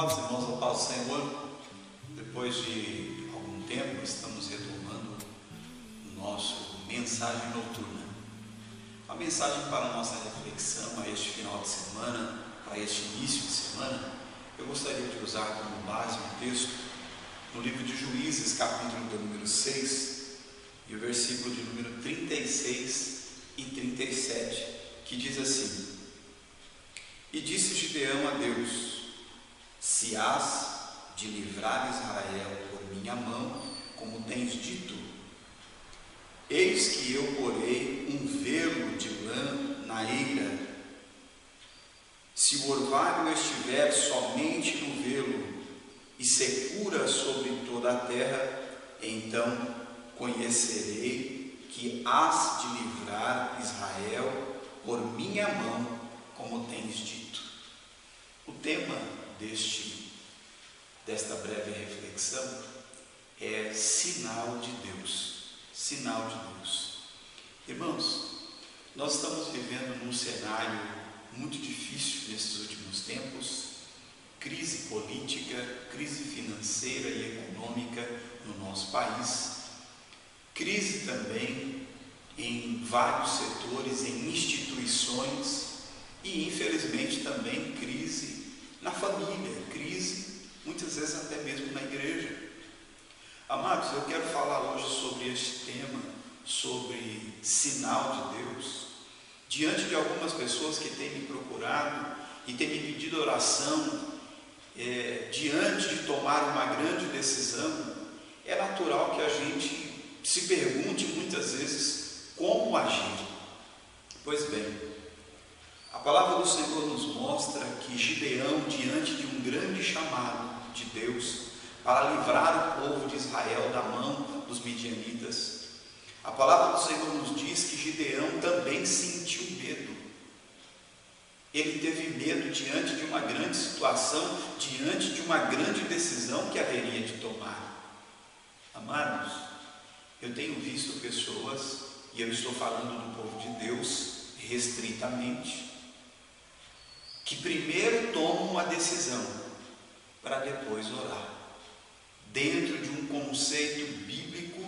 Amados irmãos, a paz do Senhor, depois de algum tempo estamos retomando o nosso mensagem noturna. A mensagem para a nossa reflexão a este final de semana, para este início de semana, eu gostaria de usar como base um texto no livro de Juízes, capítulo de número 6, e o versículo de número 36 e 37, que diz assim: E disse Gideão a Deus: Se hás de livrar Israel por minha mão, como tens dito, eis que eu porei um velo de lã na eira. Se o orvalho estiver somente no velo e secura sobre toda a terra, então conhecerei que hás de livrar Israel por minha mão, como tens dito. O tema desta breve reflexão é sinal de Deus. Sinal de Deus. Irmãos, nós estamos vivendo num cenário muito difícil nesses últimos tempos: crise política, crise financeira e econômica no nosso país, crise também em vários setores, em instituições, e infelizmente também crise na família, crise muitas vezes até mesmo na igreja. Amados, eu quero falar hoje sobre este tema, sobre sinal de Deus, diante de algumas pessoas que têm me procurado e têm me pedido oração. Diante de tomar uma grande decisão, é natural que a gente se pergunte muitas vezes como agir. Pois bem, a palavra do Senhor nos mostra que Gideão, diante de um grande chamado de Deus para livrar o povo de Israel da mão dos midianitas, a palavra do Senhor nos diz que Gideão também sentiu medo. Ele teve medo diante de uma grande situação, diante de uma grande decisão que haveria de tomar. Amados, eu tenho visto pessoas, e eu estou falando do povo de Deus restritamente, que primeiro tomam uma decisão para depois orar, dentro de um conceito bíblico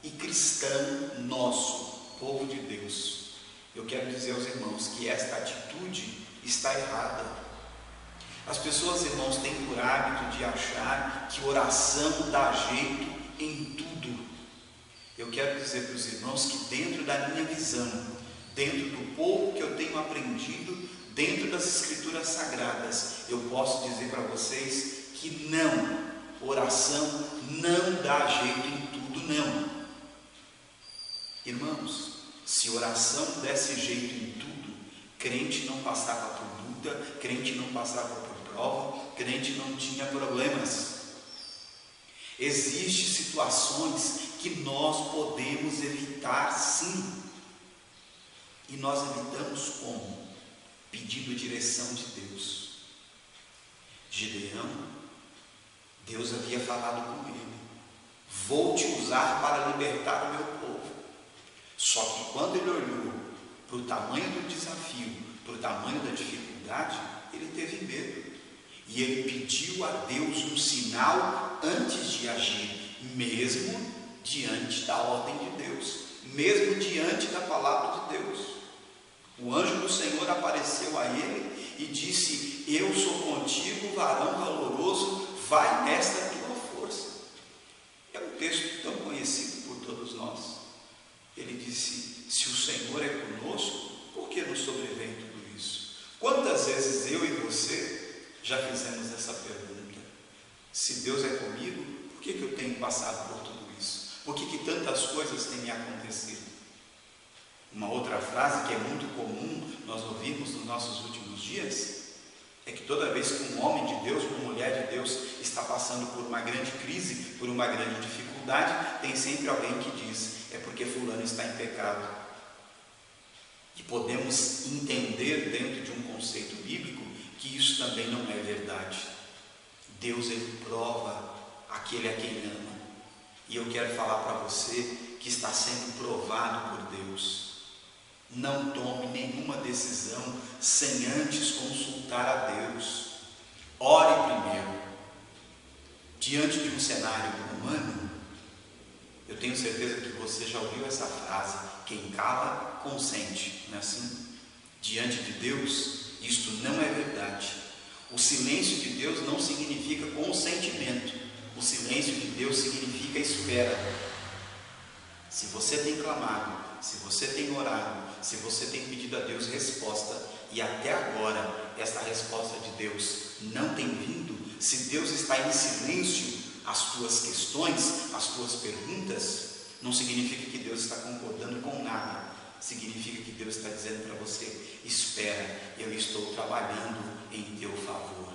e cristão nosso, povo de Deus. Eu quero dizer aos irmãos que esta atitude está errada. As pessoas, irmãos, têm por hábito de achar que oração dá jeito em tudo. Eu quero dizer para os irmãos que dentro da minha visão, dentro do pouco que eu tenho aprendido, dentro das Escrituras Sagradas, eu posso dizer para vocês que não, oração não dá jeito em tudo, não. Irmãos, se oração desse jeito em tudo, crente não passava por luta, crente não passava por prova, crente não tinha problemas. Existem situações que nós podemos evitar, sim. E nós evitamos como? Pedindo direção de Deus. Gideão, Deus havia falado com ele: vou te usar para libertar o meu povo. Só que quando ele olhou para o tamanho do desafio, para o tamanho da dificuldade, ele teve medo. E ele pediu a Deus um sinal antes de agir, mesmo diante da ordem de Deus, mesmo diante da palavra de Deus. O anjo do Senhor apareceu a ele e disse: eu sou contigo, varão valoroso, vai nesta tua força. É um texto tão conhecido por todos nós. Ele disse: se o Senhor é conosco, por que nos sobrevém tudo isso? Quantas vezes eu e você já fizemos essa pergunta? Se Deus é comigo, por que eu tenho passado por tudo isso? Por que tantas coisas têm me acontecido? Uma outra frase que é muito comum nós ouvirmos nos nossos últimos dias é que toda vez que um homem de Deus, uma mulher de Deus está passando por uma grande crise, por uma grande dificuldade, tem sempre alguém que diz: é porque fulano está em pecado. E podemos entender dentro de um conceito bíblico que isso também não é verdade. Deus, ele prova aquele a quem ama. E eu quero falar para você que está sendo provado por Deus. Não tome nenhuma decisão sem antes consultar a Deus. ore primeiro. Diante de um cenário humano, eu tenho certeza que você já ouviu essa frase: quem cala, consente. Não é assim? Diante de Deus, isto não é verdade. O silêncio de Deus não significa consentimento. O silêncio de Deus significa espera. Se você tem clamado, se você tem orado, se você tem pedido a Deus resposta, e até agora esta resposta de Deus não tem vindo, se Deus está em silêncio às tuas questões, às tuas perguntas, não significa que Deus está concordando com nada. Significa que Deus está dizendo para você: espera, eu estou trabalhando em teu favor.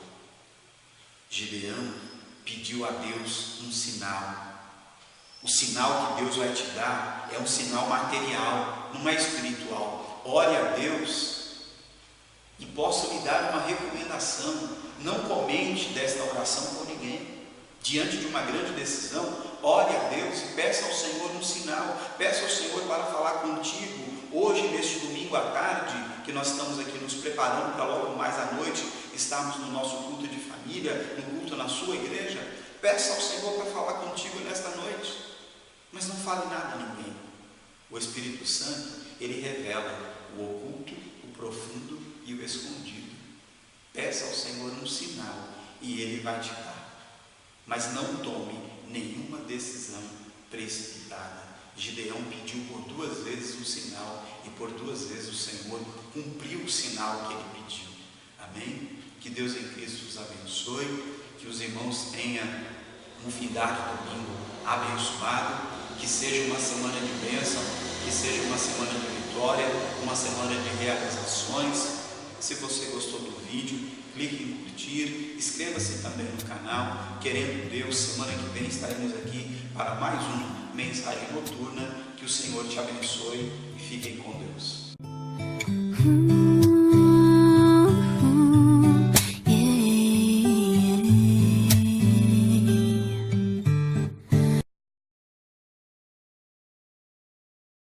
Gideão pediu a Deus um sinal. O sinal que Deus vai te dar é um sinal material, não é espiritual. Ore a Deus. E posso lhe dar uma recomendação: não comente desta oração com ninguém. Diante de uma grande decisão, ore a Deus e peça ao Senhor um sinal. Peça ao Senhor para falar contigo. Hoje, neste domingo à tarde, que nós estamos aqui nos preparando para logo mais à noite estarmos no nosso culto de família, no culto na sua igreja, peça ao Senhor para falar contigo nesta noite. Mas não fale nada a ninguém. O Espírito Santo, ele revela o oculto, o profundo e o escondido. Peça ao Senhor um sinal e ele vai te dar. Mas não tome nenhuma decisão precipitada. Gideão pediu por 2 vezes um sinal e por 2 vezes o Senhor cumpriu o sinal que ele pediu. Amém? Que Deus em Cristo os abençoe, que os irmãos tenham um findar de domingo abençoado, que seja uma semana de bênção, que seja uma semana de vitória, uma semana de realizações. Se você gostou do vídeo, clique em curtir, inscreva-se também no canal. Querendo Deus, semana que vem estaremos aqui para mais uma mensagem noturna. Que o Senhor te abençoe e fiquem com Deus.